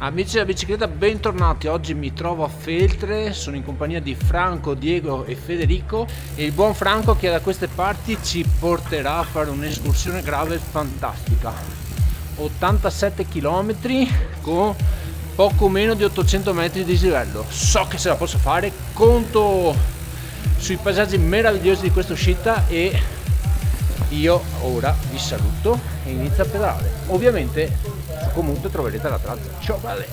Amici della bicicletta, bentornati. Oggi mi trovo a Feltre, sono in compagnia di Franco, Diego e Federico, e il buon Franco che da queste parti ci porterà a fare un'escursione gravel fantastica. 87 km con poco meno di 800 metri di dislivello. So che se la posso fare, conto sui paesaggi meravigliosi di questa uscita e io ora vi saluto e inizio a pedalare. Ovviamente su Komoot troverete la traccia. Ciao belli!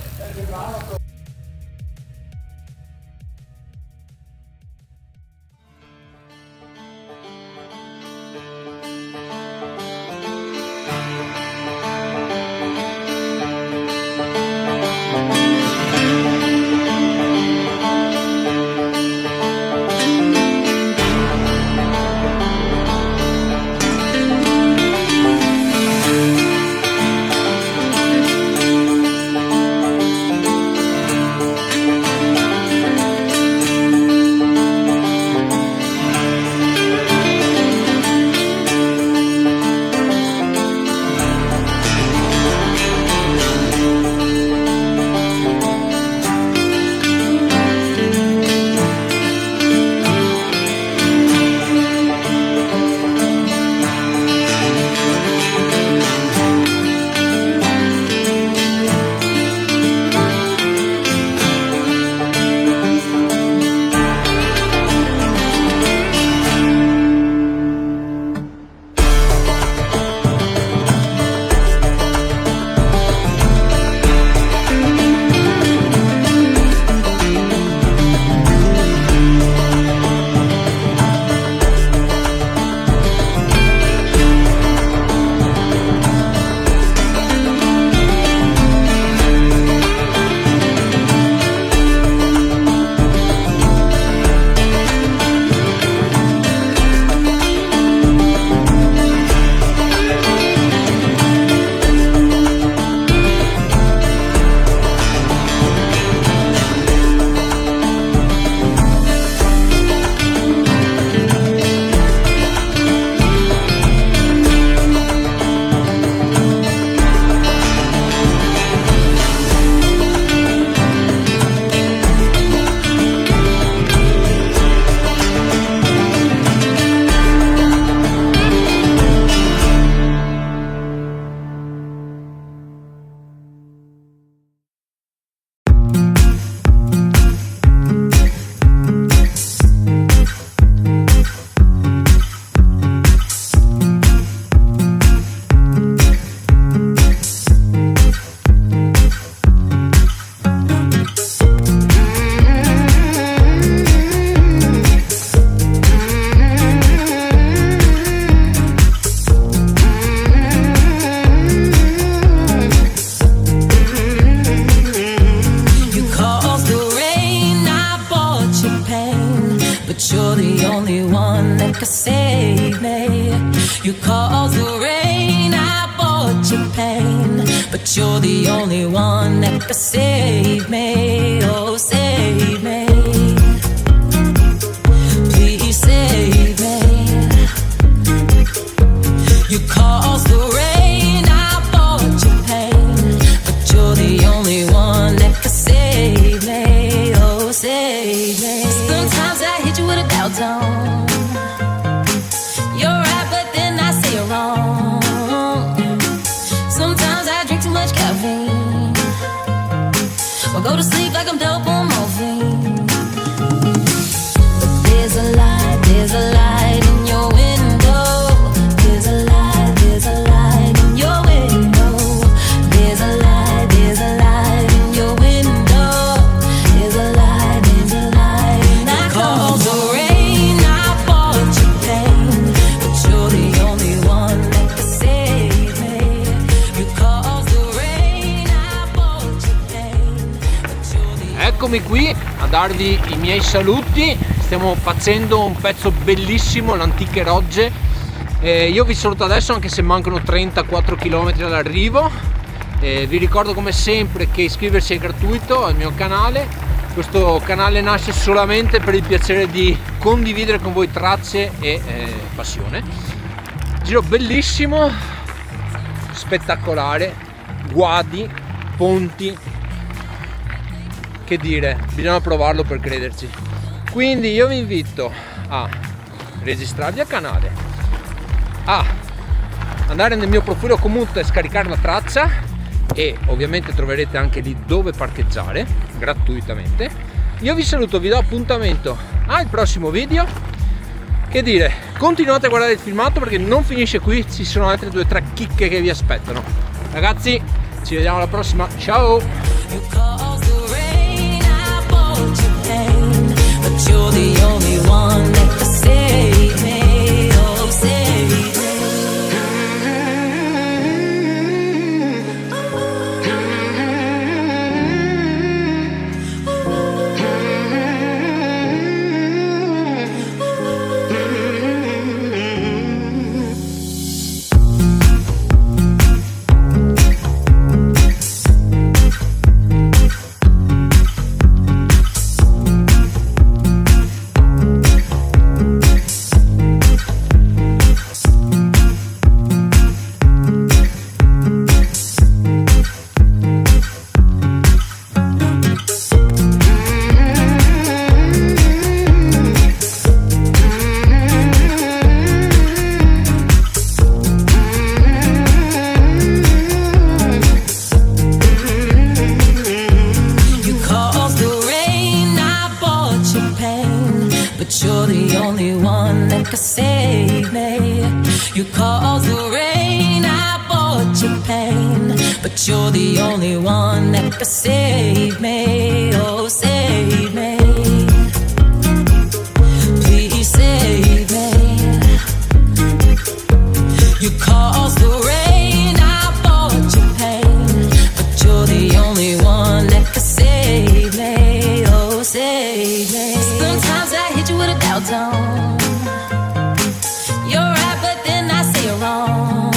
You caused the rain, I bought you pain, but you're the only one that could save me. Oh, save me. Please save me. You caused the rain, I bought you pain, but you're the only one that could save me. Oh, save me. Sometimes I hit you with a doubt zone. You're right, but then I say you're wrong. Sometimes I drink too much caffeine, or go to sleep like I'm dope on morphine. But there's a light in your window. There's a light in your window. There's a light in your window. There's a light in I called the rain, I bought you pain, but you're the only one that can save me. You caused the rain, I bought you pain, but you're the Eccomi qui a darvi i miei saluti. Stiamo facendo un pezzo bellissimo, l'Antiche Rogge, Io vi saluto adesso, anche se mancano 34 km all'arrivo. Vi ricordo come sempre che iscriversi è gratuito al mio canale. Questo canale nasce solamente per il piacere di condividere con voi tracce e passione. Giro bellissimo, spettacolare, guadi, ponti, che dire, bisogna provarlo per crederci. Quindi io vi invito a registrarvi al canale, a andare nel mio profilo Komoot e scaricare la traccia, e ovviamente troverete anche lì dove parcheggiare gratuitamente. Io vi saluto, vi do appuntamento al prossimo video. Che dire, continuate a guardare il filmato perché non finisce qui, ci sono altre 2 o 3 chicche che vi aspettano. Ragazzi, ci vediamo alla prossima, ciao! You're the only one that can save me, oh save me. You're the only one that can save me. You caused the rain, I bought your pain, but you're the only one that can save me. Oh, save me. Please save me. You caused the rain, I bought your pain, but you're the only one that can save me. Oh, save me. Sometimes I hit you with a doubt zone. You're right, but then I say you're wrong.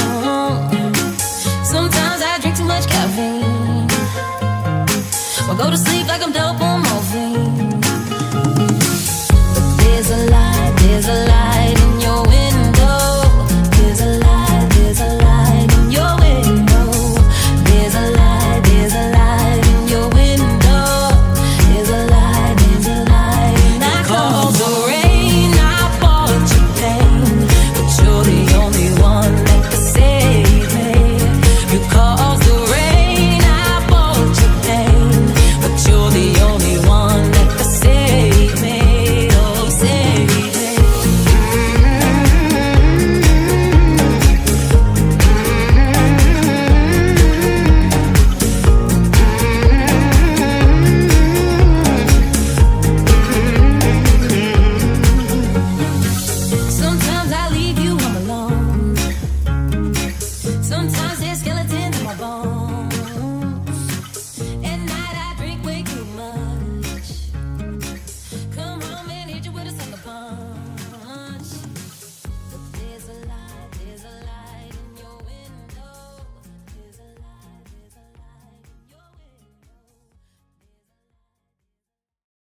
Sometimes I drink too much caffeine, or go to sleep like I'm dope on morphine. But there's a light in your window. There's a light in your window. There's a light in your window. There's a light and I call the rain, I bought your pain, but you're the only one that can save me. You caused the rain, I bought your pain, but you're the only one that can save me. Oh, save me. Sometimes I leave